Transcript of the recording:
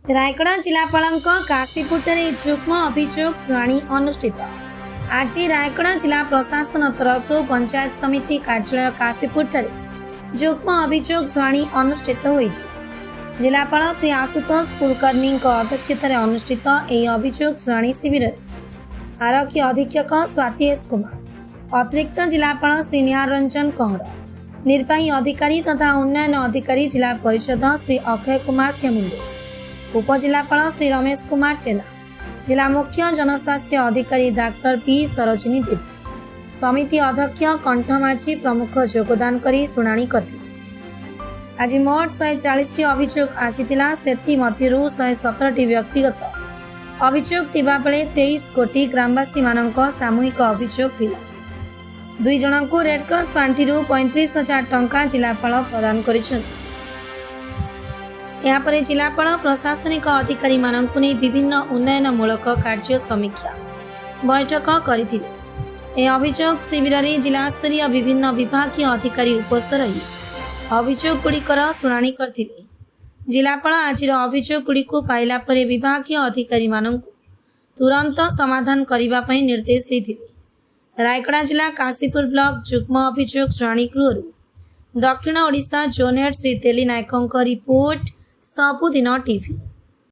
ରାୟଗଡ଼ା ଜିଲ୍ଲାପାଳଙ୍କ କାଶୀପୁଟରେ ଯୁଗ୍ମ ଅଭିଯୋଗ ଶୁଣାଣି ଅନୁଷ୍ଠିତ। ଆଜି ରାୟଗଡ଼ା ଜିଲ୍ଲା ପ୍ରଶାସନ ତରଫରୁ ପଞ୍ଚାୟତ ସମିତି କାର୍ଯ୍ୟାଳୟ କାଶୀପୁଟରେ ଯୁଗ୍ମ ଅଭିଯୋଗ ଶୁଣାଣି ଅନୁଷ୍ଠିତ ହୋଇଛି। ଜିଲ୍ଲାପାଳ ଶ୍ରୀ ଆଶୁତୋଷ କୁଲକର୍ଣ୍ଣୀଙ୍କ ଅଧ୍ୟକ୍ଷତାରେ ଅନୁଷ୍ଠିତ ଏହି ଅଭିଯୋଗ ଶୁଣାଣି ଶିବିରରେ ଆରକ୍ଷୀ ଅଧୀକ୍ଷକ ସ୍ୱାତି ଏସ୍ କୁମାର, ଅତିରିକ୍ତ ଜିଲ୍ଲାପାଳ ଶ୍ରୀ ନିହାର ରଞ୍ଜନ କହଁର, ନିର୍ବାହୀ ଅଧିକାରୀ ତଥା ଉନ୍ନୟନ ଅଧିକାରୀ ଜିଲ୍ଲା ପରିଷଦ ଶ୍ରୀ ଅକ୍ଷୟ କୁମାର ଖେମୁଣ୍ଡୁ, उपजिलापाल श्री रमेश कुमार चेला, जिला मुख्य जनस्वास्थ्य अधिकारी डाक्टर पी सरोजिनी देवी, समिति अध्यक्ष कंठ माझी प्रमुख योगदान करी शुणाणी करथिले। आज मोट 140 अभियोग आसीथिला, सेथि मध्यरु 117 व्यक्तिगत अभियोग थिबा बेले 23 कोटी ग्रामवासी मानक सामूहिक अभियोग थिला। 2 जनकु रेडक्रॉस पांठिरु 35,000 टंका जिलापाल प्रदान करिसथि। यापरे जिलापाल प्रशासनिक अधिकारी मानकु नै विभिन्न उन्नयनमूलक कार्य समीक्षा बैठक करथिले। ए अभियोग शिविर में जिलास्तरीय विभिन्न विभागीय अधिकारी उपस्थित रही अभियोग गुड़िकर शुणाणी करथिले। जिलापाल आजिर अभियोग गुड़िक पाइला परे विभागीय अधिकारी मानकु तुरंत समाधान करिबा पई निर्देश देथिले। रायगड़ा जिला काशीपुर ब्लॉक जुग्म अभियोग शुणाणी गृहरु दक्षिण ओडिशा जोन हेड श्री तेली नायकଙ୍କ रिपोर्ट सबुदिन टीवी।